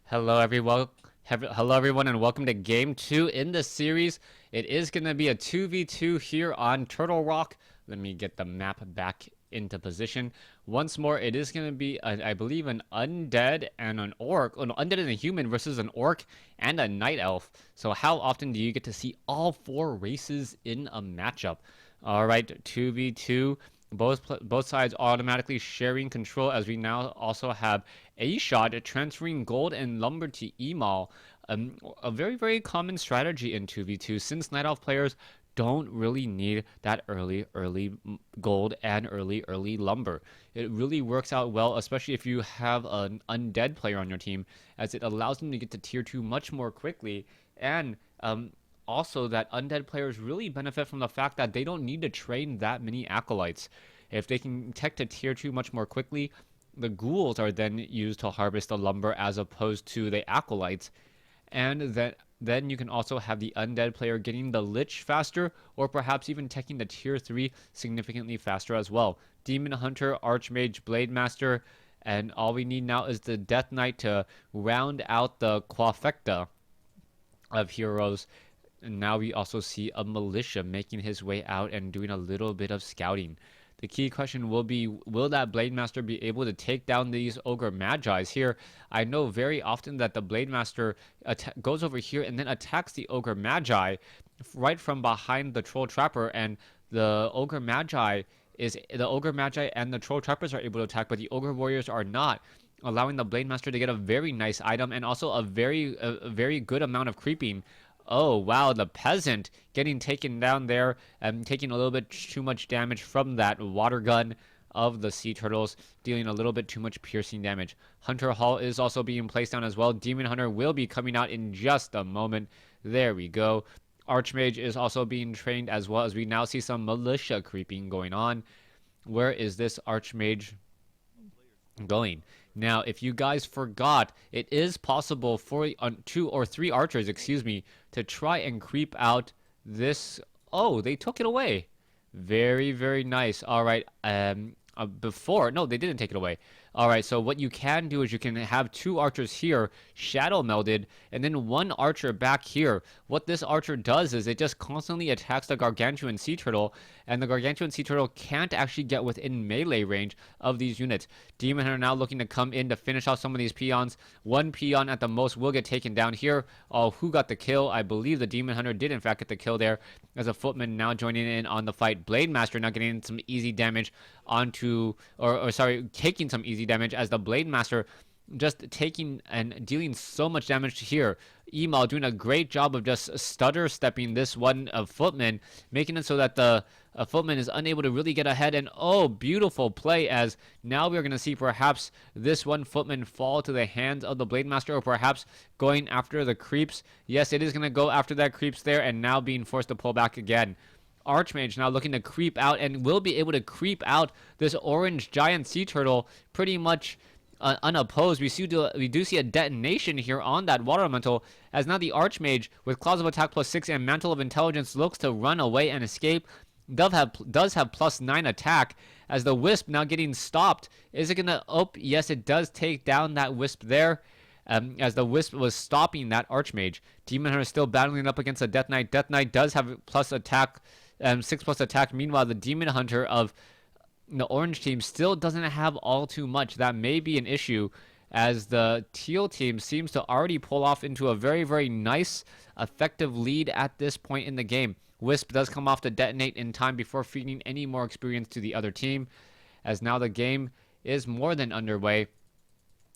Hello everyone. Hello everyone, and welcome to game 2 in the series. It is going to be a 2v2 here on Turtle Rock. Let me get the map back into position. Once more, it is going to be, I believe, an undead and an orc. Oh, no, undead and a human versus an orc and a night elf. So how often do you get to see all four races in a matchup? Alright, 2v2. Both sides automatically sharing control, as we now also have a shot at transferring gold and lumber to Emal. A very common strategy in 2v2, since Night Elf players don't really need that early gold and early lumber. It really works out well, especially if you have an undead player on your team, as it allows them to get to tier 2 much more quickly. And also, that undead players really benefit from the fact that they don't need to train that many acolytes. If they can tech to tier 2 much more quickly, the ghouls are then used to harvest the lumber as opposed to the acolytes. And then you can also have the undead player getting the lich faster, or perhaps even teching the tier 3 significantly faster as well. Demon Hunter, Archmage, Blade Master, and all we need now is the Death Knight to round out the quafecta of heroes. And now we also see a militia making his way out and doing a little bit of scouting. The key question will be, will that Blade Master be able to take down these Ogre Magi's here? I know very often that the Blade Master goes over here and then attacks the Ogre Magi right from behind the Troll Trapper, and the Ogre Magi and the Troll Trappers are able to attack, but the Ogre Warriors are not, allowing the Blade Master to get a very nice item and also a very good amount of creeping. Oh, wow, the peasant getting taken down there and taking a little bit too much damage from that water gun of the sea turtles, dealing a little bit too much piercing damage. Hunter Hall is also being placed down as well. Demon Hunter will be coming out in just a moment. There we go. Archmage is also being trained, as well as we now see some militia creeping going on. Where is this Archmage going? Now, if you guys forgot, it is possible for 2 or 3 archers, to try and creep out this. Oh, they took it away. Very nice. All right. Before, no, they didn't take it away. All right, so what you can do is you can have 2 archers here shadow melded, and then 1 archer back here. What this archer does is it just constantly attacks the gargantuan sea turtle, and the gargantuan sea turtle can't actually get within melee range of these units. Demon Hunter now looking to come in to finish off some of these peons. 1 peon at the most will get taken down here. Oh, who got the kill? I believe the Demon Hunter did in fact get the kill there, as a footman now joining in on the fight. Blade Master now getting some easy damage onto, taking some easy damage, as the Blade Master just taking and dealing so much damage here. Emal doing a great job of just stutter stepping this one footman, making it so that the footman is unable to really get ahead. And oh, beautiful play, as now we're going to see perhaps this one footman fall to the hands of the Blade Master, or perhaps going after the creeps. Yes, it is going to go after that creeps there, and now being forced to pull back again. Archmage now looking to creep out, and will be able to creep out this orange giant sea turtle pretty much unopposed. We do see a detonation here on that water elemental, as now the Archmage with Claws of Attack +6 and Mantle of Intelligence looks to run away and escape. Does have +9 attack, as the Wisp now getting stopped. Is it gonna? Oh, yes, it does take down that Wisp there. As the Wisp was stopping that Archmage. Demon Hunter still battling up against the Death Knight. Death Knight does have plus attack, 6+ attack. Meanwhile, the Demon Hunter of the orange team still doesn't have all too much. That may be an issue, as the teal team seems to already pull off into a very nice, effective lead at this point in the game. Wisp does come off to detonate in time before feeding any more experience to the other team, as now the game is more than underway,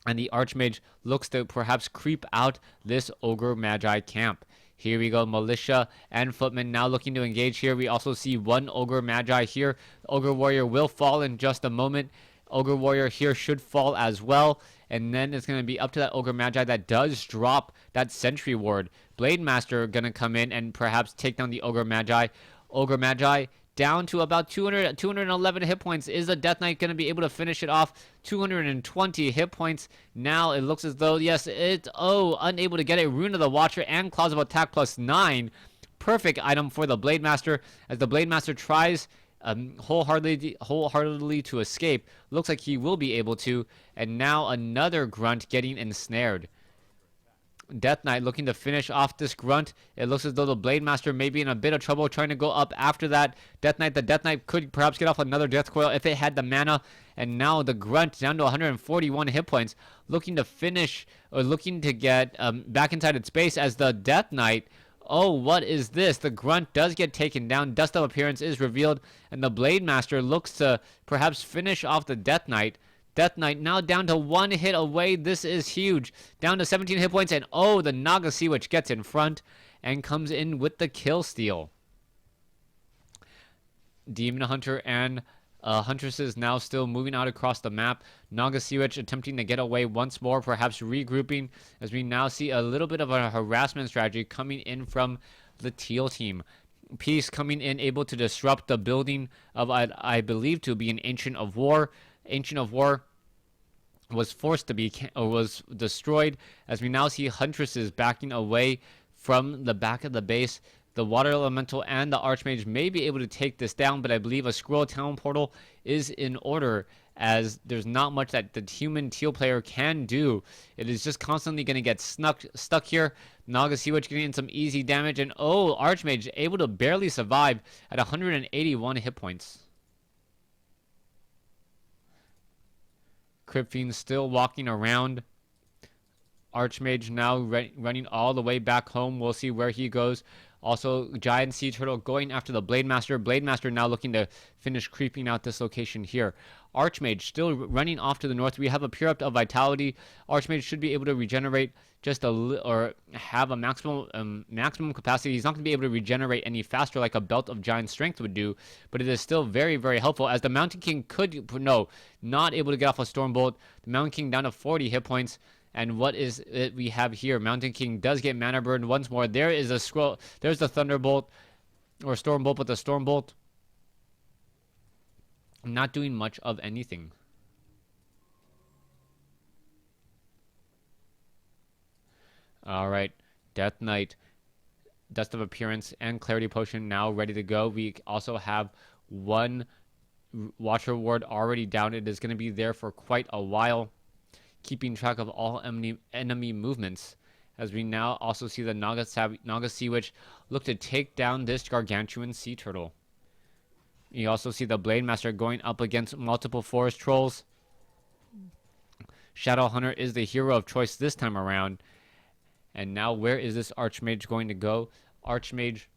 and the Archmage looks to perhaps creep out this Ogre Magi camp. Here we go, militia and footmen now looking to engage here. We also see 1 Ogre Magi here. Ogre Warrior will fall in just a moment. Ogre Warrior here should fall as well. And then it's going to be up to that Ogre Magi that does drop that Sentry Ward. Blade Master going to come in and perhaps take down the Ogre Magi. Ogre Magi down to about 211 hit points. Is the Death Knight going to be able to finish it off? 220 hit points. Now it looks as though, yes, unable to get it. Rune of the Watcher and Claws of Attack +9. Perfect item for the Blade Master, as the Blade Master tries wholeheartedly to escape. Looks like he will be able to. And now another grunt getting ensnared. Death Knight looking to finish off this grunt. It looks as though the Blade Master may be in a bit of trouble trying to go up after that. Death Knight, the Death Knight could perhaps get off another Death Coil if it had the mana. And now the grunt down to 141 hit points, looking to finish or looking to get back inside its base as the Death Knight. Oh, what is this? The grunt does get taken down. Dust of Appearance is revealed, and the Blade Master looks to perhaps finish off the Death Knight. Death Knight now down to 1 hit away. This is huge. Down to 17 hit points, and oh, the Naga Sea Witch gets in front and comes in with the kill steal. Demon Hunter and Huntresses now still moving out across the map. Naga Sea Witch attempting to get away once more, perhaps regrouping, as we now see a little bit of a harassment strategy coming in from the teal team. Peace coming in, able to disrupt the building of, I believe to be an Ancient of War. Ancient of War was forced to be was destroyed, as we now see Huntresses backing away from the back of the base. The Water Elemental and the Archmage may be able to take this down, but I believe a Scroll Town Portal is in order, as there's not much that the human teal player can do. It is just constantly going to get stuck here. Naga Sea Witch getting in some easy damage, and oh, Archmage able to barely survive at 181 hit points. Crypt Fiend still walking around. Archmage now running all the way back home. We'll see where he goes. Also, Giant Sea Turtle going after the Blade Master. Blade Master now looking to finish creeping out this location here. Archmage still running off to the north. We have a Pure Up of Vitality. Archmage should be able to regenerate just or have a maximum capacity. He's not going to be able to regenerate any faster like a Belt of Giant Strength would do, but it is still very, very helpful, as the Mountain King not able to get off a Stormbolt. The Mountain King down to 40 hit points. And what is it we have here? Mountain King does get mana burn once more. There is a scroll. There's the Thunderbolt or Stormbolt, but the Stormbolt not doing much of anything. All right, Death Knight, Dust of Appearance, and Clarity Potion now ready to go. We also have one Watcher Ward already down. It is going to be there for quite a while, keeping track of all enemy movements, as we now also see the Naga Sea Witch look to take down this gargantuan sea turtle. You also see the Blade Master going up against multiple forest trolls. Shadow Hunter is the hero of choice this time around. And now where is this Archmage going to go? Archmage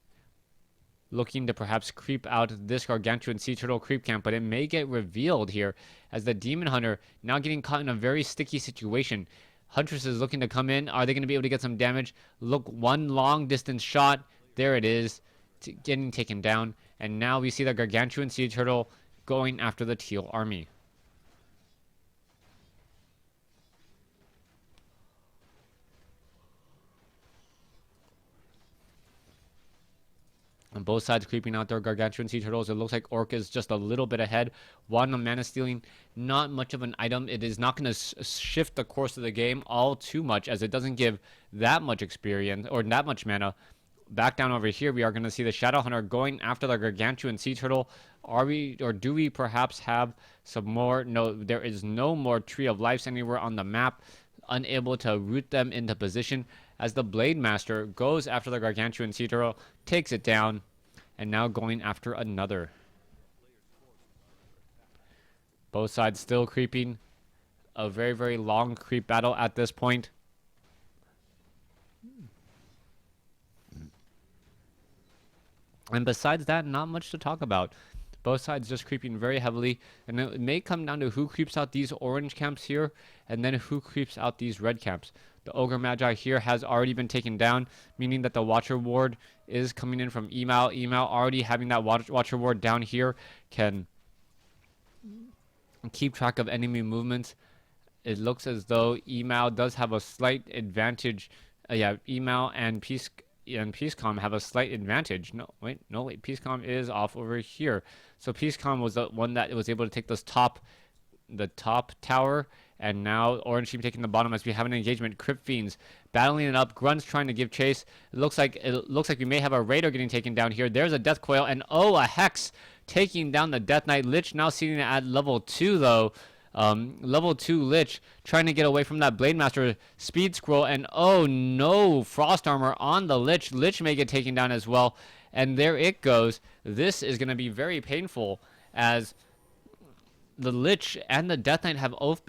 looking to perhaps creep out this gargantuan sea turtle creep camp, but it may get revealed here, as the Demon Hunter now getting caught in a very sticky situation. Huntress is looking to come in. Are they going to be able to get some damage? Look, one long distance shot. There it is, getting taken down. And now we see the gargantuan sea turtle going after the teal army. On both sides creeping out their gargantuan sea turtles. It looks like Orc is just a little bit ahead. One on mana stealing, not much of an item. It is not going to shift the course of the game all too much, as it doesn't give that much experience or that much mana. Back down over here, we are going to see the Shadow Hunter going after the gargantuan sea turtle. Do we perhaps have some more? No, there is no more Tree of Lives anywhere on the map. Unable to root them into position, as the Blade Master goes after the gargantuan sea turtle, takes it down, and now going after another. Both sides still creeping. A very, very long creep battle at this point. And besides that, not much to talk about. Both sides just creeping very heavily, and it may come down to who creeps out these orange camps here, and then who creeps out these red camps. The Ogre Magi here has already been taken down, meaning that the Watcher Ward is coming in from Email. Email already having that Watcher Ward down here can keep track of enemy movements. It looks as though Email does have a slight advantage. Email and Peacecom have a slight advantage. No, wait. Peacecom is off over here. So Peacecom was the one that was able to take the top tower, and now Orange Team taking the bottom as we have an engagement. Crypt Fiends battling it up. Grunts trying to give chase. It looks like we may have a Raider getting taken down here. There's a Death Coil, and oh, a Hex taking down the Death Knight. Lich now sitting at level 2 though. Level 2 Lich trying to get away from that Blade Master Speed Scroll, and oh no, Frost Armor on the Lich. Lich may get taken down as well, and there it goes. This is going to be very painful as the Lich and the Death Knight have both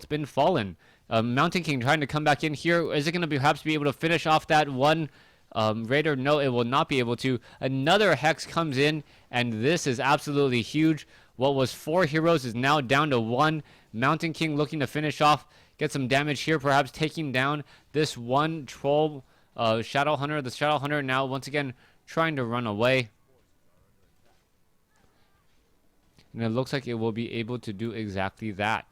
been fallen. Mountain King trying to come back in here. Is it going to perhaps be able to finish off that one Raider? No, it will not be able to. Another Hex comes in, and this is absolutely huge. What was 4 heroes is now down to 1. Mountain King looking to finish off, get some damage here, perhaps taking down this one troll Shadow Hunter. The Shadow Hunter now once again trying to run away. And it looks like it will be able to do exactly that.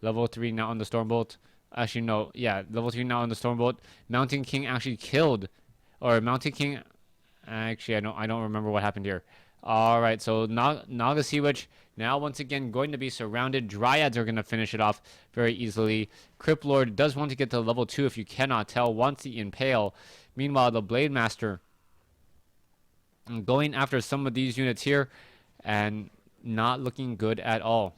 Level 3 now on the Stormbolt. Actually, no. Yeah, level 3 now on the Stormbolt. Mountain King actually killed. Or Mountain King... Actually, I don't remember what happened here. Alright, so Naga Sea Witch now once again going to be surrounded. Dryads are going to finish it off very easily. Crypt Lord does want to get to level 2 if you cannot tell. Wants the Impale. Meanwhile, the Blade Master going after some of these units here and not looking good at all.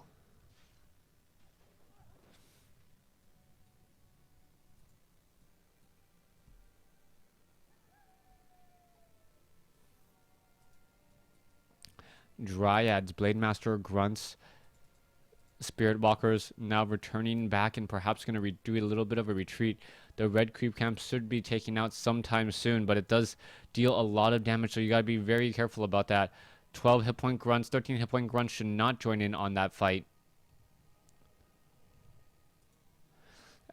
Dryads, Blade Master, Grunts, Spirit Walkers now returning back and perhaps going to do a little bit of a retreat. The red creep camp should be taken out sometime soon, but it does deal a lot of damage, so you got to be very careful about that. 12 hit point Grunts, 13 hit point Grunts should not join in on that fight,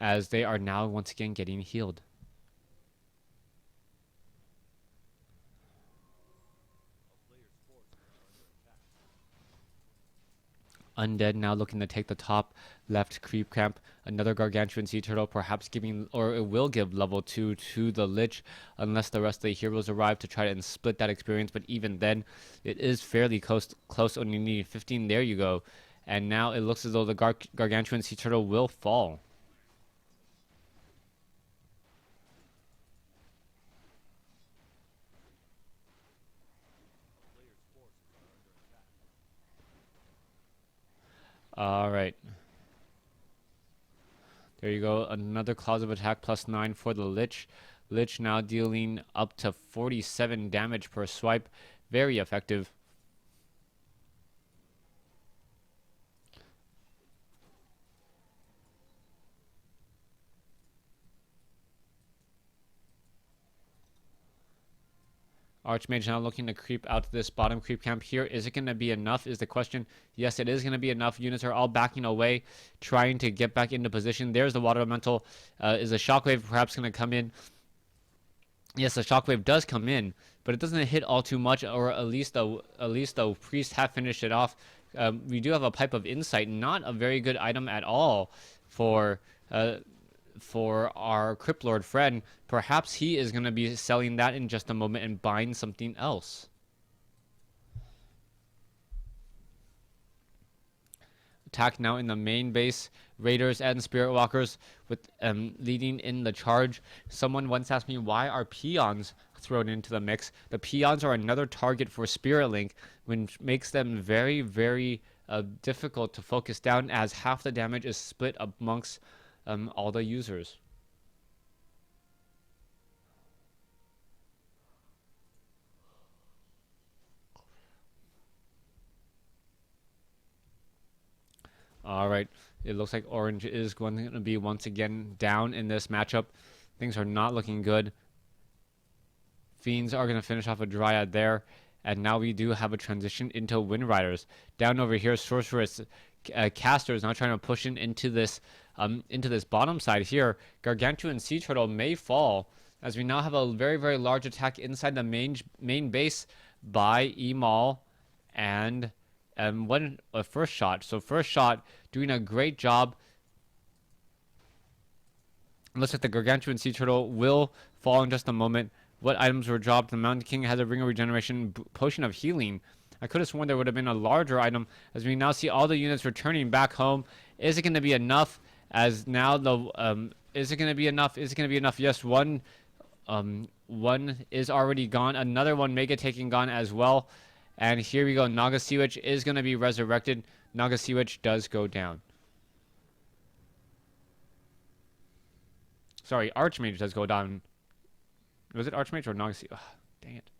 as they are now once again getting healed. Undead now looking to take the top left creep camp. Another gargantuan sea turtle, perhaps giving, or it will give level 2 to the Lich, unless the rest of the heroes arrive to try and split that experience. But even then, it is fairly close. Only need 15. There you go. And now it looks as though the gargantuan sea turtle will fall. Alright. There you go. Another clause of attack plus 9 for the Lich. Lich now dealing up to 47 damage per swipe. Very effective. Archmage now looking to creep out to this bottom creep camp here. Is it going to be enough is the question. Yes, it is going to be enough. Units are all backing away, trying to get back into position. There's the water elemental. Is a shockwave perhaps going to come in? Yes, the shockwave does come in, but it doesn't hit all too much, or at least the priests have finished it off. We do have a pipe of insight, not a very good item at all for our Crypt Lord friend. Perhaps he is going to be selling that in just a moment and buying something else. Attack now in the main base. Raiders and Spirit Walkers with leading in the charge. Someone once asked me, why are peons thrown into the mix? The peons are another target for Spirit Link, which makes them very, very difficult to focus down, as half the damage is split amongst all the users. All right, it looks like Orange is going to be once again down in this matchup. Things are not looking good. Fiends are going to finish off a Dryad there, and now we do have a transition into Wind Riders. Down over here, Sorceress Caster is now trying to push into this bottom side here. Gargantuan Sea Turtle may fall, as we now have a very, very large attack inside the main base by Emal and first shot. So first shot doing a great job. Looks like the Gargantuan Sea Turtle will fall in just a moment. What items were dropped? The Mountain King has a Ring of Regeneration, Potion of Healing. I could have sworn there would have been a larger item, as we now see all the units returning back home. Is it going to be enough? As now the is it going to be enough? Is it going to be enough? Yes, one is already gone. Another one may get taken gone as well. And here we go. Naga Sea Witch is going to be resurrected. Naga Sea Witch does go down. Sorry, Archmage does go down. Was it Archmage or Naga Sea? Ugh, dang it.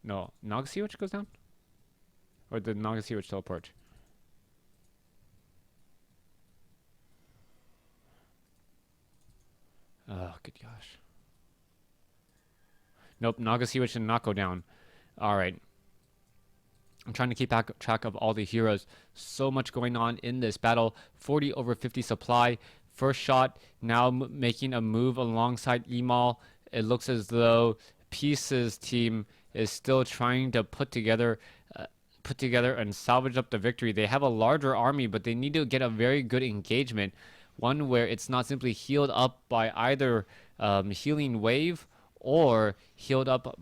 No, Naga Sea Witch goes down? Or did Naga Sea Witch teleport? Oh, good gosh. Nope, Naga Sea Witch did not go down. Alright. I'm trying to keep track of all the heroes. So much going on in this battle. 40 over 50 supply. First shot now making a move alongside Emal. It looks as though Peace's team is still trying to put together and salvage up the victory. They have a larger army, but they need to get a very good engagement. One where it's not simply healed up by either healing wave or healed up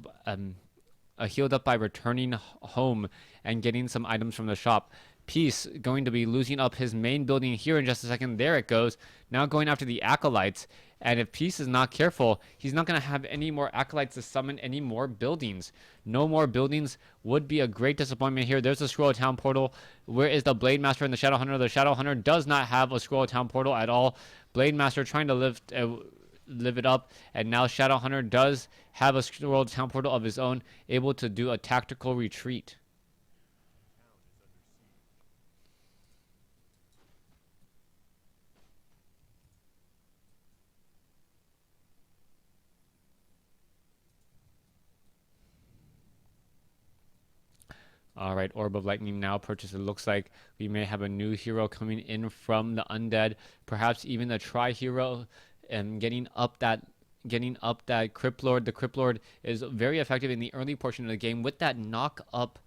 by returning home and getting some items from the shop. Peace going to be losing up his main building here in just a second. There it goes. Now going after the Acolytes. And if Peace is not careful, he's not going to have any more Acolytes to summon any more buildings. No more buildings would be a great disappointment here. There's the Scroll of Town portal. Where is the Blade Master and the Shadow Hunter? The Shadow Hunter does not have a Scroll of Town portal at all. Blade Master trying to live it up, and now Shadow Hunter does have a Scroll of Town portal of his own, able to do a tactical retreat. Alright, Orb of Lightning now purchased. It looks like we may have a new hero coming in from the Undead. Perhaps even the Tri-Hero, and getting up that Crypt Lord. The Crypt Lord is very effective in the early portion of the game with that knock up.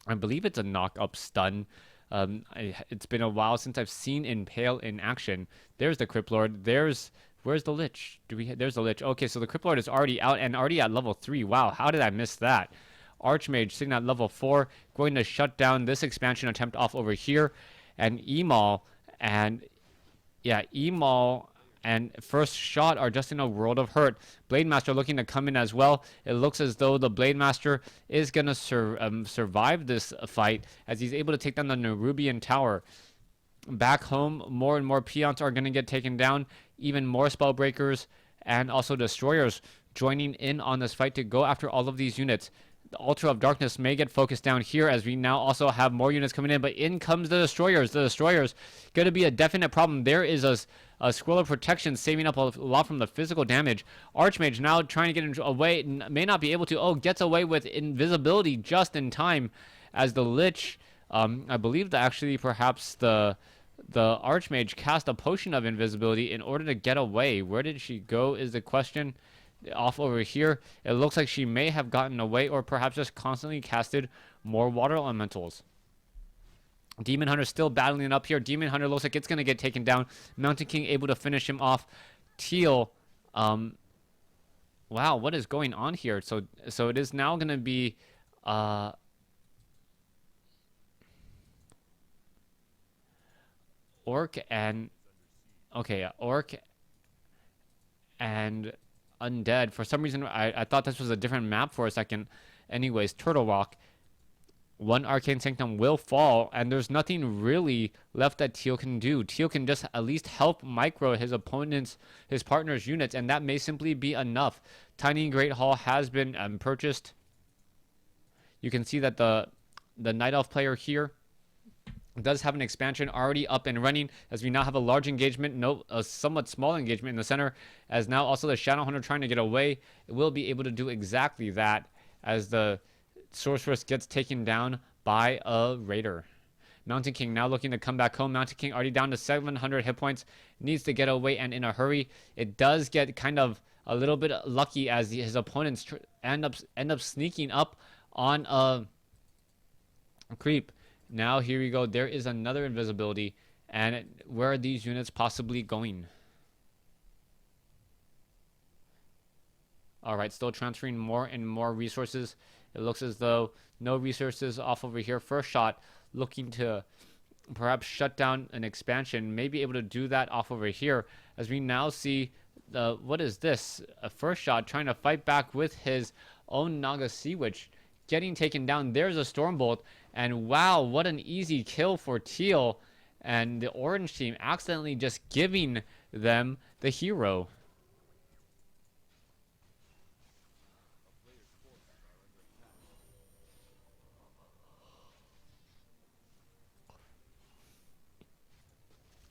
I believe it's a knock up stun. It's been a while since I've seen Impale in action. There's the Crypt Lord. Where's the Lich? There's the Lich. Okay, so the Crypt Lord is already out and already at level 3. Wow, how did I miss that? Archmage sitting at level 4, going to shut down this expansion attempt off over here. And Emal and First Shot are just in a world of hurt. Blade Master looking to come in as well. It looks as though the Blade Master is going to survive this fight as he's able to take down the Nerubian Tower. Back home, more and more peons are going to get taken down. Even more Spellbreakers and also Destroyers joining in on this fight to go after all of these units. The Altar of Darkness may get focused down here as we now also have more units coming in, but in comes the Destroyers. The Destroyers going to be a definite problem. There is a Scroll of Protection saving up a lot from the physical damage. Archmage now trying to get away, may not be able to. Oh, gets away with invisibility just in time as the Lich, I believe that actually perhaps the Archmage cast a potion of invisibility in order to get away. Where did she go is the question. Off over here, it looks like she may have gotten away or perhaps just constantly casted more water elementals. Demon Hunter still battling up here. Demon Hunter looks like it's going to get taken down. Mountain King able to finish him off. Teal, wow, what is going on here? So it is now going to be Orc and Undead. For some reason, I thought this was a different map for a second. Anyways, Turtle Rock. One Arcane Sanctum will fall, and there's nothing really left that Teal can do. Teal can just at least help micro his partner's units, and that may simply be enough. Tiny Great Hall has been purchased. You can see that the Night Elf player here does have an expansion already up and running, as we now have a large engagement, a somewhat small engagement in the center, as now also the Shadow Hunter trying to get away. It will be able to do exactly that as the Sorceress gets taken down by a Raider. Mountain King now looking to come back home. Mountain King already down to 700 hit points, needs to get away and in a hurry. It does get kind of a little bit lucky as his opponents end up sneaking up on a creep. Now here we go. There is another invisibility, and where are these units possibly going? All right, still transferring more and more resources. It looks as though no resources off over here. First Shot looking to perhaps shut down an expansion, may be able to do that off over here, as we now see what is this? A First Shot trying to fight back with his own Naga Sea Witch getting taken down. There's a Stormbolt, and wow, what an easy kill for Teal. And the orange team accidentally just giving them the hero.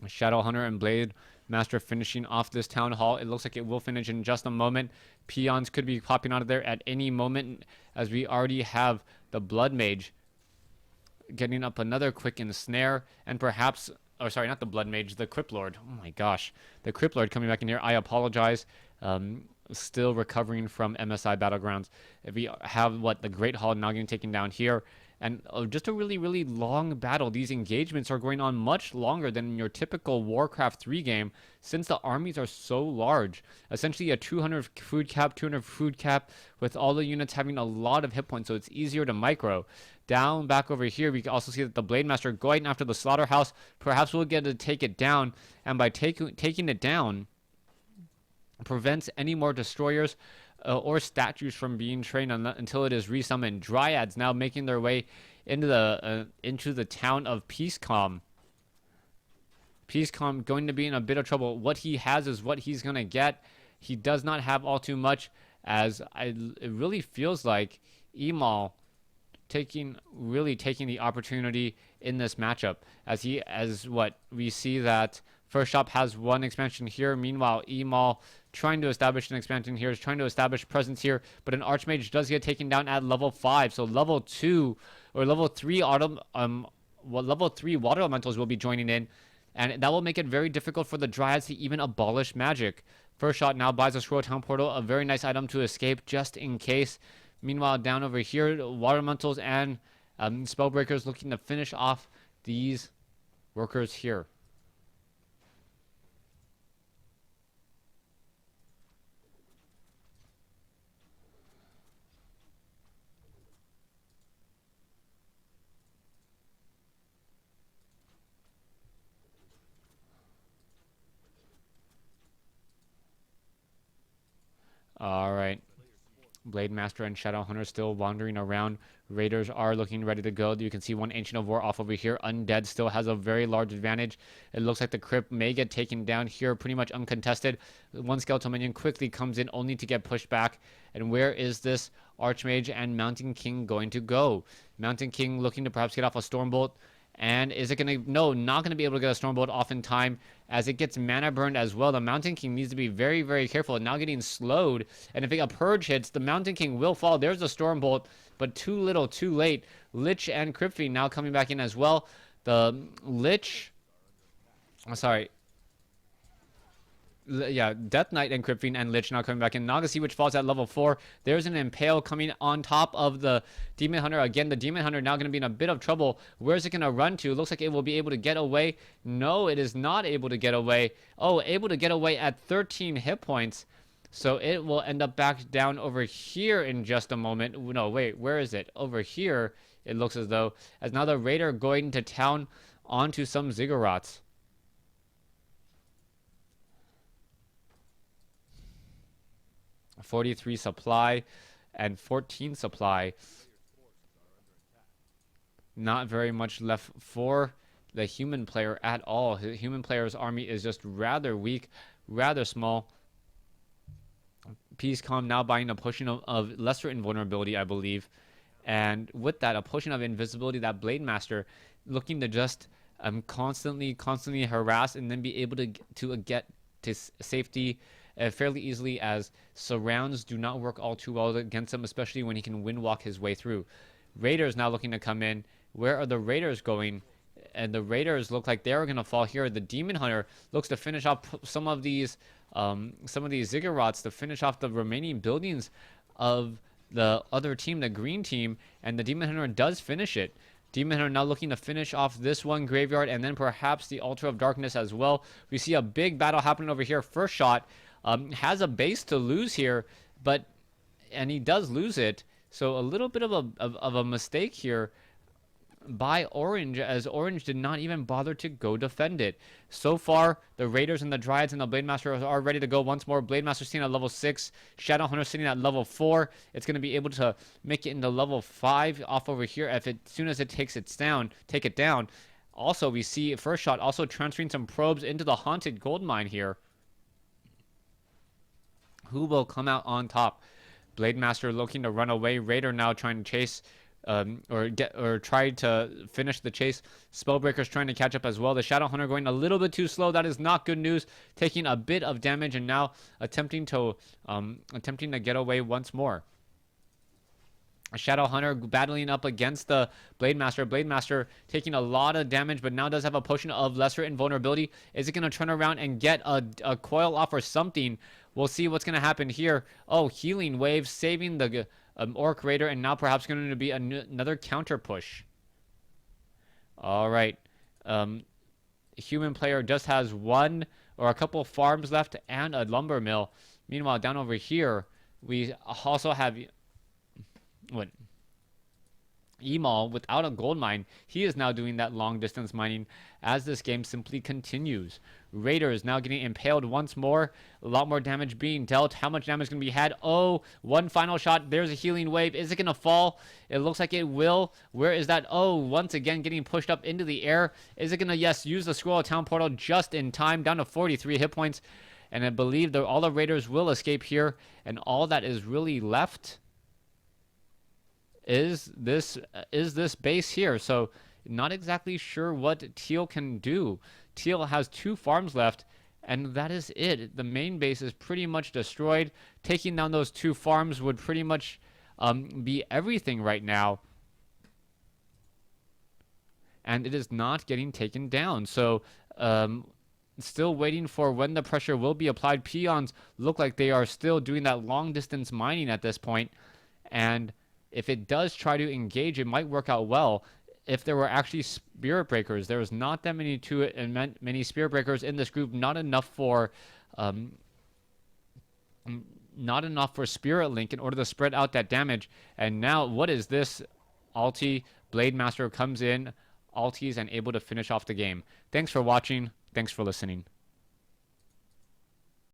Shadow Hunter and Blade Master finishing off this town hall. It looks like it will finish in just a moment. Peons could be popping out of there at any moment, as we already have the Blood Mage getting up another quick ensnare, and perhaps, oh sorry, not the Blood Mage, the Crypt Lord. Oh my gosh, the Crypt Lord coming back in here. I apologize. Still recovering from MSI Battlegrounds. If we have the Great Hall now getting taken down here, and just a really, really long battle. These engagements are going on much longer than your typical Warcraft 3 game, since the armies are so large. Essentially a 200 food cap, with all the units having a lot of hit points, so it's easier to micro. Down back over here, we can also see that the Blade Master going after the Slaughterhouse. Perhaps we'll get to take it down, and by taking it down, prevents any more destroyers or statues from being trained until it is resummoned. Dryads now making their way into the town of Peacecalm. Peacecalm going to be in a bit of trouble. What he has is what he's going to get. He does not have all too much, as it really feels like Emal really taking the opportunity in this matchup, as what we see that First Shop has one expansion here. Meanwhile, Emal trying to establish an expansion here, is trying to establish presence here, but an Archmage does get taken down at level 5. So level 2 or level 3 level 3 water elementals will be joining in, and that will make it very difficult for the Dryads to even abolish magic. First Shot now buys a Scroll Town Portal, a very nice item to escape just in case. Meanwhile, down over here, water elementals and spellbreakers looking to finish off these workers here. All right. Blade Master and Shadow Hunter still wandering around. Raiders are looking ready to go. You can see one Ancient of War off over here. Undead still has a very large advantage. It looks like the Crypt may get taken down here pretty much uncontested. One Skeletal Minion quickly comes in only to get pushed back. And where is this Archmage and Mountain King going to go? Mountain King looking to perhaps get off a Stormbolt. And is it going to... No, not going to be able to get a Stormbolt off in time, as it gets mana burned as well. The Mountain King needs to be very, very careful. Now getting slowed. And if a Purge hits, the Mountain King will fall. There's the Stormbolt, but too little, too late. Lich and Crypt Fiend now coming back in as well. The Lich... Sorry. Yeah, Death Knight and Crypt Fiend and Lich now coming back in. Naga Sea Witch falls at level 4. There's an Impale coming on top of the Demon Hunter. Again, the Demon Hunter now going to be in a bit of trouble. Where's it going to run to? Looks like it will be able to get away. No, it is not able to get away. Oh, able to get away at 13 hit points. So it will end up back down over here in just a moment. No, wait, where is it? Over here, it looks as though. As now the Raider going to town onto some Ziggurats. 43 supply and 14 supply. Not very much left for the human player at all. The human player's army is just rather weak, rather small. Peacecalm now buying a potion of lesser invulnerability, I believe. And with that, a potion of invisibility, that Blade Master looking to just constantly harass and then be able to get to safety fairly easily, as surrounds do not work all too well against him, especially when he can windwalk his way through. Raiders now looking to come in. Where are the Raiders going? And the Raiders look like they're going to fall here. The Demon Hunter looks to finish off some of these Ziggurats to finish off the remaining buildings of the other team, the green team, and the Demon Hunter does finish it. Demon Hunter now looking to finish off this one graveyard, and then perhaps the Altar of Darkness as well. We see a big battle happening over here. First Shot has a base to lose here, and he does lose it. So a little bit of a mistake here. by Orange, as Orange did not even bother to go defend it. So far, the Raiders and the Dryads and the Blade Master are ready to go once more. Blade Master sitting at level 6, Shadow Hunter sitting at level 4. It's going to be able to make it into level 5 off over here as soon as it take it down. Also, we see First Shot also transferring some probes into the Haunted Gold Mine here. Who will come out on top? Blade Master looking to run away. Raider now trying to chase or try to finish the chase. Spellbreaker's trying to catch up as well. The Shadow Hunter going a little bit too slow. That is not good news. Taking a bit of damage and now attempting to get away once more. Shadow Hunter battling up against the Blade Master. Blade Master taking a lot of damage, but now does have a potion of lesser invulnerability. Is it going to turn around and get a coil off or something? We'll see what's going to happen here. Oh, Healing Wave saving the Orc Raider, and now perhaps going to be another counter push. All right. Human player just has one or a couple of farms left and a lumber mill. Meanwhile, down over here, we also have Emal without a gold mine. He is now doing that long distance mining as this game simply continues. Raider is now getting impaled once more. A lot more damage being dealt. How much damage is going to be had? Oh, one final shot. There's a healing wave. Is it going to fall? It looks like it will. Where is that? Oh, once again getting pushed up into the air. Is it going to, yes, use the Scroll of Town portal just in time, down to 43 hit points. And I believe that all the Raiders will escape here. And all that is really left is this base here. So not exactly sure what Teal can do. Teal has 2 farms left, and that is it. The main base is pretty much destroyed. Taking down those 2 farms would pretty much be everything right now. And it is not getting taken down. So still waiting for when the pressure will be applied. Peons look like they are still doing that long distance mining at this point. And if it does try to engage, it might work out well. If there were actually Spirit Breakers, there was not that many many Spirit Breakers in this group. Not enough for Spirit Link in order to spread out that damage. And now, what is this? Alti Blade Master comes in, alties, and able to finish off the game. Thanks for watching. Thanks for listening.